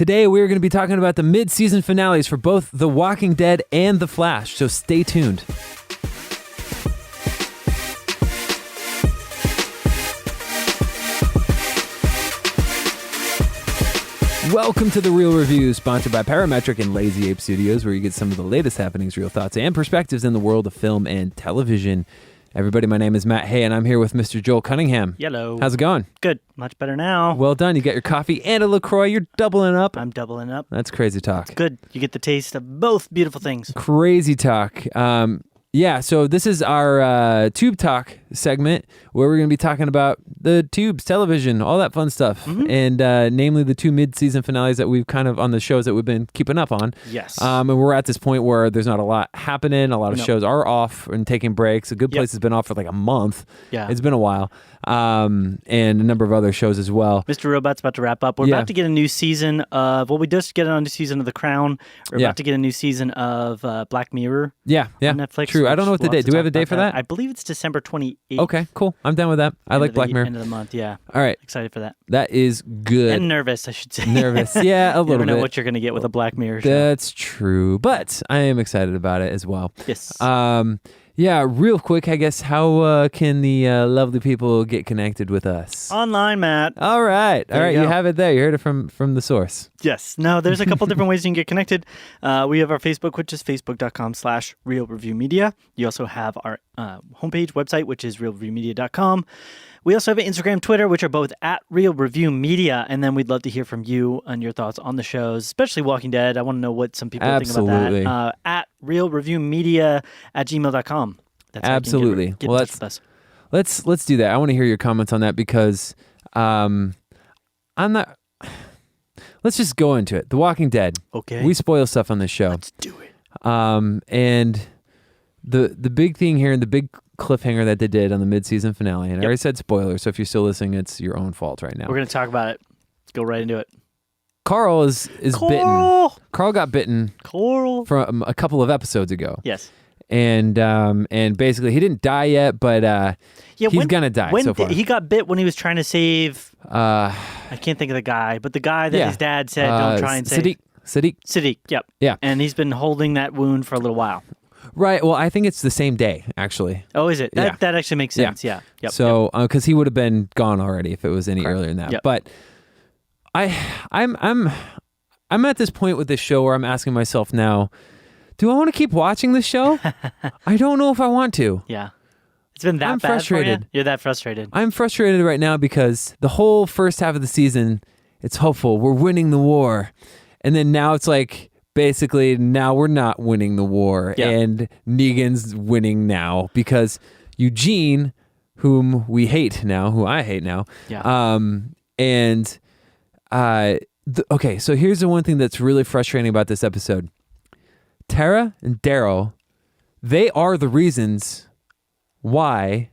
Today, we're going to be talking about the mid-season finales for both The Walking Dead and The Flash, so stay tuned. Welcome to The Real Review, sponsored by Parametric and Lazy Ape Studios, where you get some of the latest happenings, real thoughts, and perspectives in the world of film and television. Everybody, my name is Matt Hay, and I'm here with Mr. Joel Cunningham. Hello. How's it going? Good. Much better now. Well done. You got your coffee and a LaCroix. You're doubling up. I'm doubling up. That's crazy talk. It's good. You get the taste of both beautiful things. Crazy talk. So this is our Tube Talk segment where we're going to be talking about the tubes, television, all that fun stuff, and namely the two mid-season finales that we've kind of on the shows that we've been keeping up on. Yes. And we're at this point where there's not a lot happening. A lot of shows are off and taking breaks. A Good Place has been off for like a month. Yeah. It's been a while. And a number of other shows as well. Mr. Robot's about to wrap up. We're about to get a new season of, we just get a new season of The Crown. We're about to get a new season of Black Mirror. Yeah. On Netflix. True. I don't know what the date. Do we have a date for that? I believe it's December 28th. Okay, cool. I'm done with that. I like Black Mirror. End of the month, yeah. All right. Excited for that. That is good. And nervous, I should say. Nervous. Yeah, a little bit. You never know what you're going to get with a Black Mirror show. That's true. But I am excited about it as well. Yes. Yeah, real quick, I guess, how can the lovely people get connected with us? Online, Matt. All right. There you You go. have it there. You heard it from the source. Yes. No, there's a couple different ways you can get connected. We have our Facebook, which is facebook.com/realreviewmedia. You also have our homepage website, which is realreviewmedia.com. We also have an Instagram, Twitter, which are both at Real Review Media. And then we'd love to hear from you and your thoughts on the shows, especially Walking Dead. I want to know what some people think about that. At realreviewmedia@gmail.com. That's how Absolutely. you can get in touch with us. Let's do that. I want to hear your comments on that because I'm not... Let's just go into it. The Walking Dead. Okay. We spoil stuff on this show. Let's do it. And the big thing here and the big cliffhanger that they did on the mid-season finale, and I already said spoiler, so if you're still listening, it's your own fault right now. We're going to talk about it. Let's go right into it. Carl is bitten. Carl got bitten from a couple of episodes ago. Yes. And basically he didn't die yet, but he's gonna die so far. He got bit when he was trying to save I can't think of the guy, but the guy that his dad said don't try and save. Sadiq. Yep. Yeah. And he's been holding that wound for a little while. Right. Well, I think it's the same day, actually. Oh, is it? That actually makes sense. Yeah. Yep. So, because he would have been gone already if it was any earlier than that. Yep. But I'm at this point with this show where I'm asking myself now, do I want to keep watching this show? I don't know if I want to. Yeah. It's been that I'm bad frustrated. for you? You're that frustrated. I'm frustrated right now because the whole first half of the season, it's hopeful. We're winning the war. And then now it's like, basically, now we're not winning the war, and Negan's winning now because Eugene, whom I hate now, okay, so here's the one thing that's really frustrating about this episode. Tara and Daryl, they are the reasons why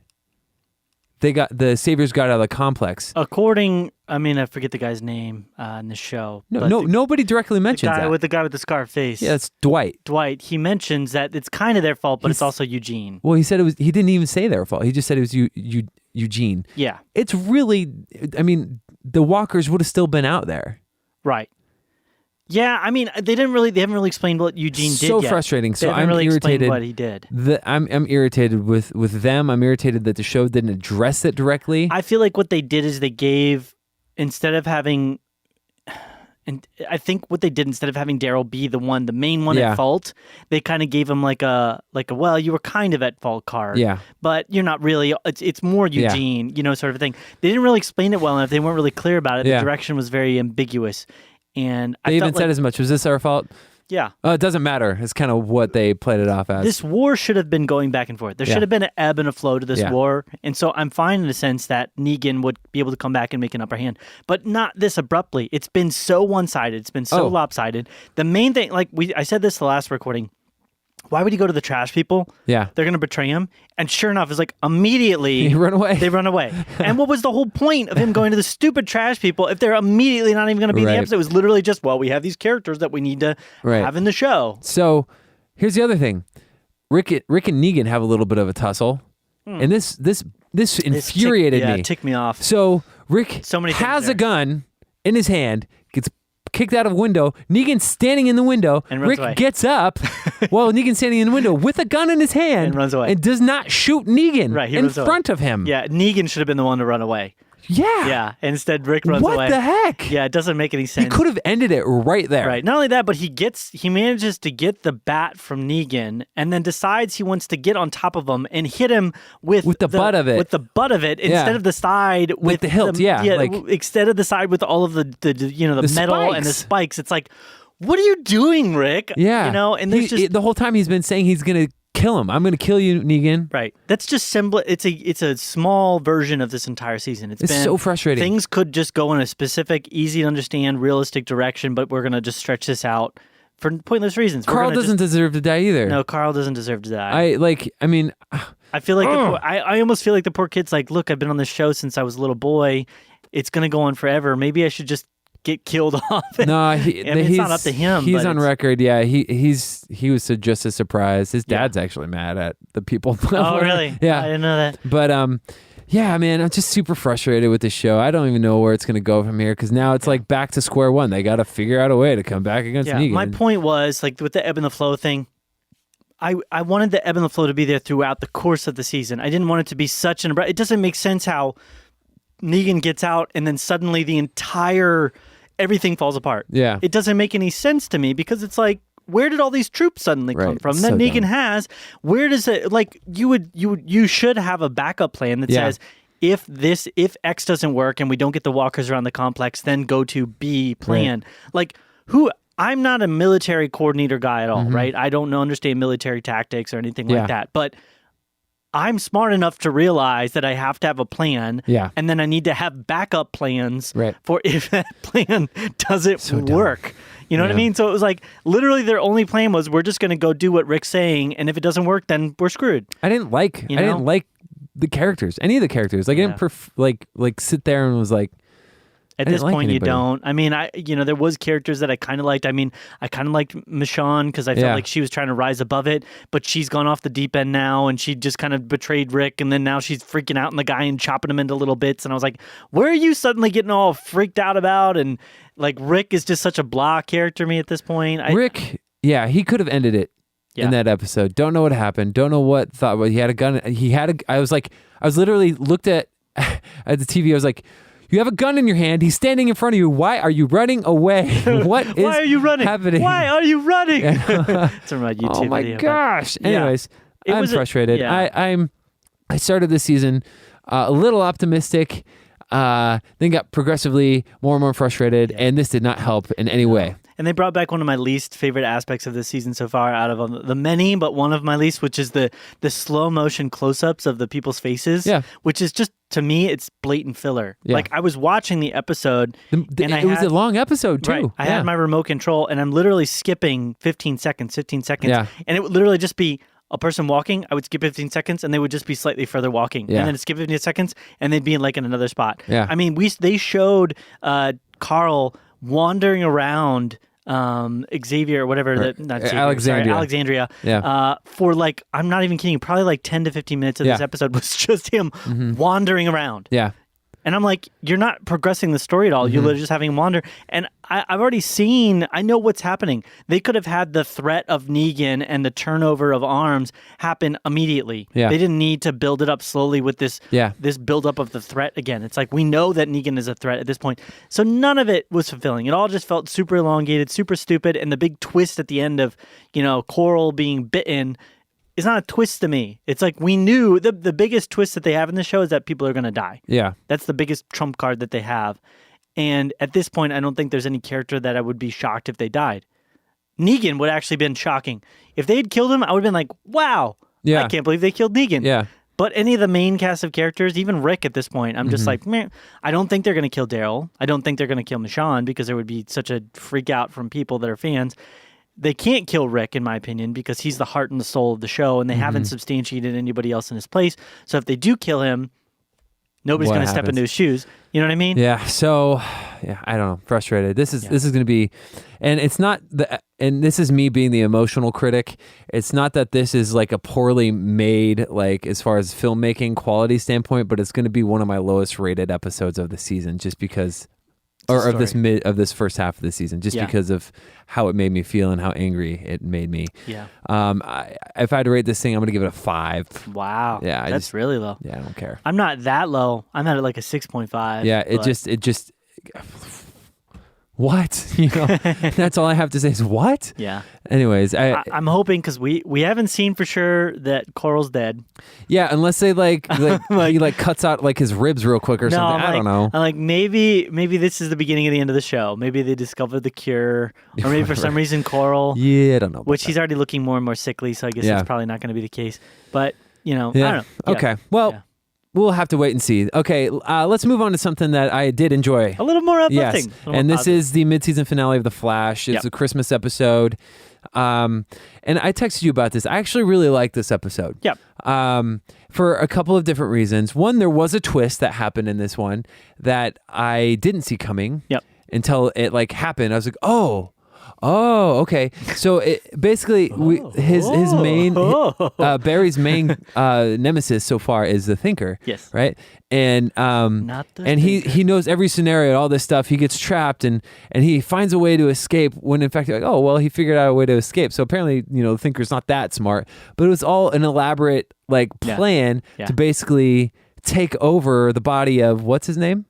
the Saviors got out of the complex. I forget the guy's name in the show. Nobody directly mentions that. The guy with the scarred face. Yeah, it's Dwight. He mentions that it's kind of their fault, but it's also Eugene. Well, he said he didn't even say their fault. He just said it was Eugene. Yeah. It's really, the walkers would have still been out there. Right. Yeah, they haven't really explained what Eugene did yet. So frustrating. So I'm really irritated what he did. I'm irritated with them. I'm irritated that the show didn't address it directly. I feel like what they did is they gave, instead of having Daryl be the main one at fault, they kind of gave him like a well, you were kind of at fault card. Yeah. But you're not really. It's more Eugene, sort of a thing. They didn't really explain it well enough. They weren't really clear about it. The direction was very ambiguous. And they even said as much. Was this our fault? Yeah. It doesn't matter. It's kind of what they played it off as. This war should have been going back and forth. There should have been an ebb and a flow to this war. And so I'm fine in the sense that Negan would be able to come back and make an upper hand. But not this abruptly. It's been so one-sided. It's been so lopsided. The main thing, I said this the last recording, why would he go to the trash people? Yeah. They're going to betray him. And sure enough, it's like immediately they run away. And what was the whole point of him going to the stupid trash people if they're immediately not even going to be in the episode? It was literally just, we have these characters that we need to have in the show. So here's the other thing. Rick and Negan have a little bit of a tussle. And this infuriated me. Ticked me off. So Rick has a gun in his hand, gets kicked out of a window. Negan's standing in the window. And runs Rick away. gets up while Negan's standing in the window with a gun in his hand. And runs away. And does not shoot Negan Right, he in runs away. front of him. Yeah, Negan should have been the one to run away. Yeah. Yeah, instead Rick runs away. What the heck? Yeah, it doesn't make any sense. He could have ended it right there. Right. Not only that, but he manages to get the bat from Negan and then decides he wants to get on top of him and hit him with the butt of it. With the butt of it instead of the side with the hilt, like, instead of the side with all of the metal spikes. and the spikes. It's like, what are you doing, Rick? Yeah. And there's the whole time he's been saying he's going to kill him. I'm going to kill you, Negan. Right. That's just it's a small version of this entire season. It's been so frustrating. Things could just go in a specific, easy to understand, realistic direction, but we're going to just stretch this out for pointless reasons. Carl doesn't deserve to die either. No, Carl doesn't deserve to die. I feel like I almost feel like the poor kid's like, look, I've been on this show since I was a little boy. It's going to go on forever. Maybe I should just get killed off. No, it's not up to him. He's on record. Yeah, he was just as surprised. His dad's actually mad at the people. Oh, really? Yeah, I didn't know that. But yeah, man, I'm just super frustrated with the show. I don't even know where it's going to go from here because now it's like back to square one. They got to figure out a way to come back against Negan. My point was like with the ebb and the flow thing. I wanted the ebb and the flow to be there throughout the course of the season. I didn't want it to be such an abrupt. It doesn't make sense how Negan gets out and then suddenly everything falls apart. Yeah. It doesn't make any sense to me because it's like, where did all these troops suddenly come from? It's That so Negan dumb. has. Where does it like you should have a backup plan that says if X doesn't work and we don't get the walkers around the complex, then go to B plan. Like I'm not a military coordinator guy at all, right? I don't understand military tactics or anything like that. But I'm smart enough to realize that I have to have a plan, and then I need to have backup plans for if that plan doesn't work. You know what I mean? So it was like literally their only plan was we're just going to go do what Rick's saying, and if it doesn't work, then we're screwed. I didn't like the characters, any of the characters. Like I didn't like sit there and was like. At this point, you don't. I mean, there was characters that I kind of liked. I mean, I kind of liked Michonne because I felt like she was trying to rise above it, but she's gone off the deep end now, and she just kind of betrayed Rick, and then now she's freaking out on the guy and chopping him into little bits. And I was like, where are you suddenly getting all freaked out about? And like Rick is just such a blah character to me at this point. Rick, he could have ended it in that episode. Don't know what happened. Don't know what thought. But he had a gun. I was literally looked at the TV. I was like. You have a gun in your hand. He's standing in front of you. Why are you running away? What is Why are you running? happening? Why are you running? It's from my YouTube oh my video. gosh. Anyways, I'm frustrated. Yeah. I started this season a little optimistic, then got progressively more and more frustrated, and this did not help in any way. And they brought back one of my least favorite aspects of this season so far out of the many, but one of my least, which is the slow motion close-ups of the people's faces, which is just, to me, it's blatant filler. Yeah. Like, I was watching the episode. It was a long episode, too. Right, I had my remote control, and I'm literally skipping 15 seconds. And it would literally just be a person walking, I would skip 15 seconds, and they would just be slightly further walking. And then skip 15 seconds, and they'd be in another spot. Yeah. I mean, they showed Carl wandering around Xavier or whatever, not Xavier, Alexandria. For I'm not even kidding, probably 10 to 15 minutes of this episode was just him wandering around. Yeah. And I'm like, you're not progressing the story at all. You're literally just having him wander. And I've already seen, I know what's happening. They could have had the threat of Negan and the turnover of arms happen immediately. Yeah. They didn't need to build it up slowly with this buildup of the threat again. It's like, we know that Negan is a threat at this point. So none of it was fulfilling. It all just felt super elongated, super stupid. And the big twist at the end of, Coral being bitten is not a twist to me. It's like we knew the biggest twist that they have in the show is that people are going to die. Yeah. That's the biggest trump card that they have. And at this point, I don't think there's any character that I would be shocked if they died. Negan would actually been shocking. If they had killed him, I would have been like, wow, I can't believe they killed Negan. Yeah. But any of the main cast of characters, even Rick at this point, I'm just like, man, I don't think they're going to kill Daryl. I don't think they're going to kill Michonne because there would be such a freak out from people that are fans. They can't kill Rick, in my opinion, because he's the heart and the soul of the show, and they haven't substantiated anybody else in his place. So if they do kill him, nobody's going to step into his shoes. You know what I mean? Yeah. So, I don't know. Frustrated. This is going to be, and it's not and this is me being the emotional critic. It's not that this is a poorly made, as far as filmmaking quality standpoint, but it's going to be one of my lowest rated episodes of the season, just because. or of this first half of the season, just because of how it made me feel and how angry it made me. Yeah. If I had to rate this thing, I'm gonna give it a 5. Wow. Yeah, that's really low. Yeah, I don't care. I'm not that low. I'm at like a 6.5. Yeah, it just. What? That's all I have to say is what? Yeah. Anyways, I'm hoping, because we haven't seen for sure that Coral's dead. Yeah, unless they he cuts out like his ribs real quick or something. I don't know. I'm like, maybe this is the beginning of the end of the show. Maybe they discovered the cure, or maybe for some reason Coral. Yeah, I don't know. Which he's already looking more and more sickly, so I guess that's probably not going to be the case. But I don't know. Yeah. Okay. Well. Yeah. We'll have to wait and see. Okay, let's move on to something that I did enjoy. A little more uplifting. Yes, and this is the mid-season finale of The Flash. It's a Christmas episode. And I texted you about this. I actually really like this episode. Yep. For a couple of different reasons. One, there was a twist that happened in this one that I didn't see coming. Yep. Until it happened. I was like, oh, okay. So his main Barry's main nemesis so far is the Thinker. Yes. Right. And he knows every scenario and all this stuff. He gets trapped and he finds a way to escape. When in fact, he figured out a way to escape. So apparently, the Thinker's not that smart. But it was all an elaborate plan to basically take over the body of what's his name.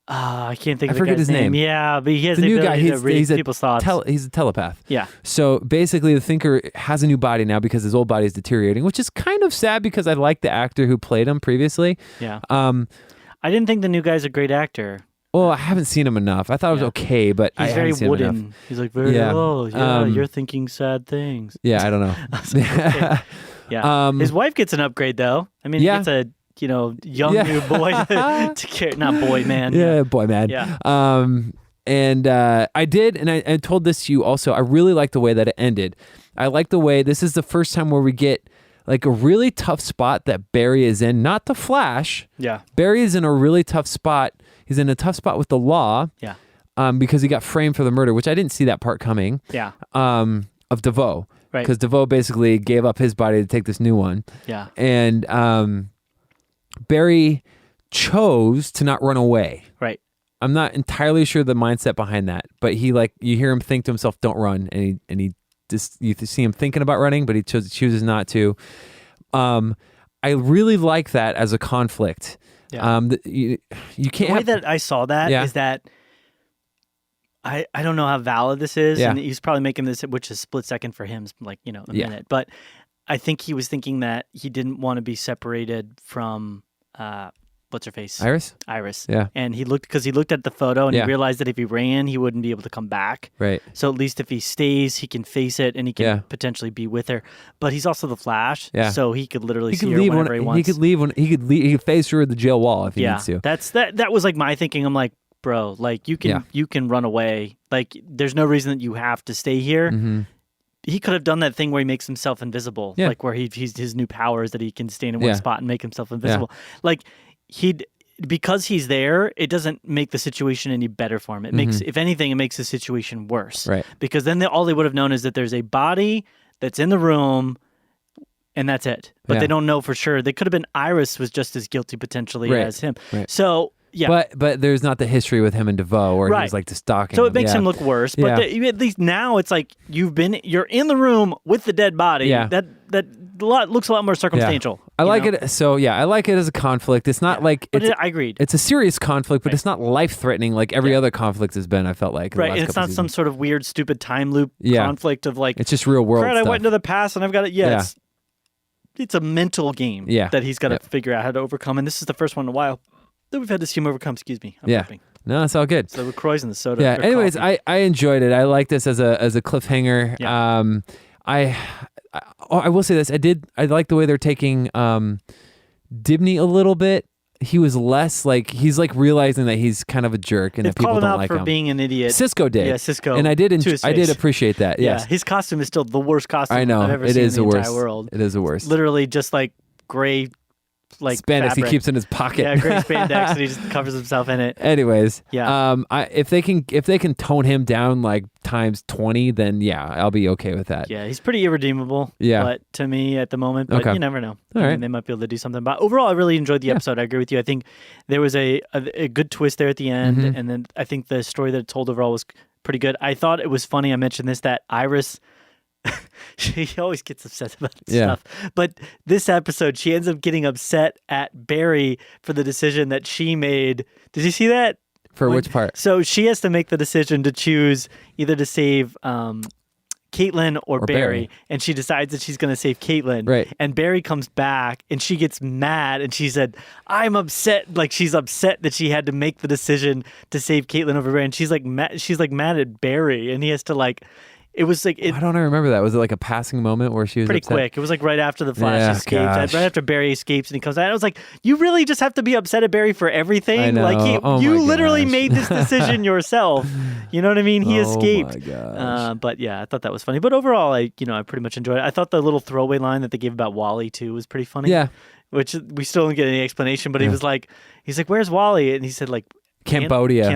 I can't think of the guy's name. Yeah, but he has the the new guy. ability to read people's thoughts. He's a telepath. Yeah. So basically, the Thinker has a new body now because his old body is deteriorating, which is kind of sad because I like the actor who played him previously. Yeah. I didn't think the new guy's a great actor. Well, I haven't seen him enough. I thought it was okay, but he's very wooden. He's like very you're thinking sad things. Yeah, I don't know. Okay. Yeah. His wife gets an upgrade though. I mean, he gets a young new boy to carry, not boy man. Yeah, boy man. Yeah. And I did, and I told this to you also. I really like the way that it ended. I like the way this is the first time where we get a really tough spot that Barry is in. Not the Flash. Yeah. Barry is in a really tough spot. He's in a tough spot with the law. Yeah. Because he got framed for the murder, which I didn't see that part coming. Yeah. Of DeVoe. Right. Because DeVoe basically gave up his body to take this new one. Yeah. And Barry chose to not run away. Right. I'm not entirely sure the mindset behind that, but he you hear him think to himself, "Don't run," and he just you see him thinking about running, but he chooses not to. I really like that as a conflict. Yeah. You can't. The way that I saw that is that I don't know how valid this is, and he's probably making this, which is split second for him, a minute, but. I think he was thinking that he didn't want to be separated from what's her face? Iris. Yeah. And he looked at the photo and he realized that if he ran, he wouldn't be able to come back. Right. So at least if he stays, he can face it and he can potentially be with her. But he's also the Flash, so he could literally see her whenever he wants. He could leave he could face her at the jail wall if he needs to. That was my thinking. I'm like, bro, you can run away. There's no reason that you have to stay here. Mm-hmm. He could have done that thing where he makes himself invisible, where he's his new power is that he can stand in one spot and make himself invisible. Because he's there, it doesn't make the situation any better for him. It makes, if anything, it makes the situation worse. Right. Because then all they would have known is that there's a body that's in the room, and that's it. But they don't know for sure. They could have been Iris was just as guilty potentially as him. Right. So. Yeah. But there's not the history with him and DeVoe where he was the stalking. So it makes him look worse. But at least now it's you're in the room with the dead body. Yeah. That looks a lot more circumstantial. Yeah. I like it. So I like it as a conflict. It's not I agreed. It's a serious conflict, but it's not life threatening like every other conflict has been. I felt like right. And it's not some sort of weird, stupid time loop conflict of it's just real world. Crap, stuff. I went into the past and I've got it. Yeah. It's a mental game. That he's got to figure out how to overcome, and this is the first one in a while that we've had to see him overcome. Excuse me. I'm burping. No, it's all good. So LaCroix's and the soda. Yeah. Anyways, I enjoyed it. I like this as a cliffhanger. Yeah. I will say this. I like the way they're taking Dibney a little bit. He was less he's realizing that he's kind of a jerk and that people don't like him. For being an idiot. Cisco did. Yeah, Cisco. And I did appreciate that. Yes. Yeah, his costume is still the worst costume I know. I've ever it seen is in the worst. entire world. It is the worst. Literally just gray spandex fabric. he keeps in his pocket. Yeah, gray spandex and he just covers himself in it. Anyways, if they can tone him down times 20, then yeah, I'll be okay with that. Yeah, he's pretty irredeemable. Yeah. But to me at the moment, but you never know. All right. They might be able to do something. But overall, I really enjoyed the episode. I agree with you. I think there was a good twist there at the end. And then I think the story that it told overall was pretty good. I thought it was funny. I mentioned this, that Iris, she always gets upset about stuff. But this episode, she ends up getting upset at Barry for the decision that she made. Did you see that? For which part? So she has to make the decision to choose either to save Caitlin or Barry. And she decides that she's going to save Caitlin. Right. And Barry comes back and she gets mad and she said, I'm upset. Like she's upset that she had to make the decision to save Caitlin over Barry. And she's like mad at Barry, and he has to like. It was like Why don't I remember that? Was it like a passing moment where she was pretty upset? quick? It was like right after the Flash escaped, right after Barry escapes, and he comes out. I was like, you really just have to be upset at Barry for everything? I know. Like you literally made this decision yourself. You know what I mean? He escaped. Oh my gosh. But yeah, I thought that was funny. But overall, I pretty much enjoyed it. I thought the little throwaway line that they gave about Wally too was pretty funny. Yeah. Which we still don't get any explanation. But he's like, where's Wally? And he said like. Cambodia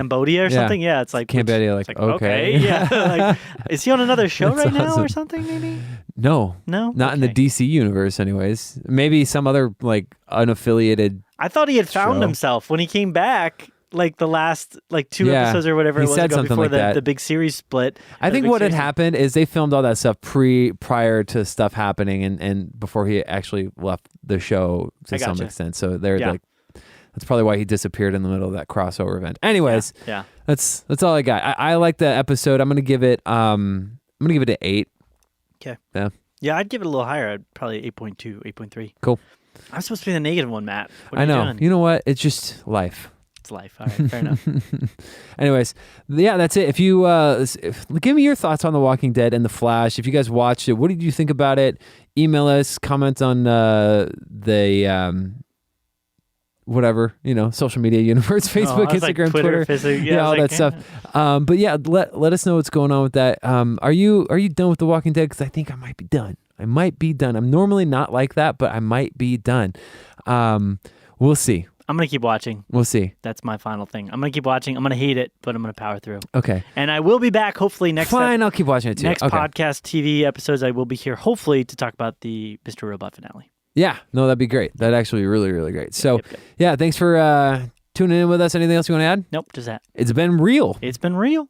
or something? Yeah, it's like Cambodia. Like okay. Yeah. Like, is he on another show right now or something? Maybe. No, not in the DC universe. Anyways, maybe some other like unaffiliated. I thought he had found himself when he came back. Like the last two episodes or whatever he it was said ago something before like that. The big series split. I think what had happened is they filmed all that stuff prior to stuff happening and before he actually left the show to some extent. So they're like. That's probably why he disappeared in the middle of that crossover event. Anyways, that's all I got. I like the episode. I'm gonna give it an 8. Okay. Yeah, I'd give it a little higher. I'd probably 8.2, 8.3. Cool. I'm supposed to be the negative one, Matt. What are I know. You doing? You know what? It's just life. It's life. All right, fair enough. Anyways, that's it. If you give me your thoughts on The Walking Dead and The Flash. If you guys watched it, what did you think about it? Email us, comment on the whatever, social media universe, Facebook, Instagram, like Twitter, Facebook, all that stuff. But yeah, let us know what's going on with that. Are you done with The Walking Dead? Because I think I might be done. I'm normally not like that, but I might be done. We'll see. I'm going to keep watching. We'll see. That's my final thing. I'm going to keep watching. I'm going to hate it, but I'm going to power through. Okay. And I will be back hopefully next Fine, I'll keep watching it too. Next podcast TV episodes, I will be here hopefully to talk about the Mr. Robot finale. Yeah, no, that'd be great. That'd actually be really, really great. So, yeah, thanks for tuning in with us. Anything else you want to add? Nope, just that. It's been real. It's been real.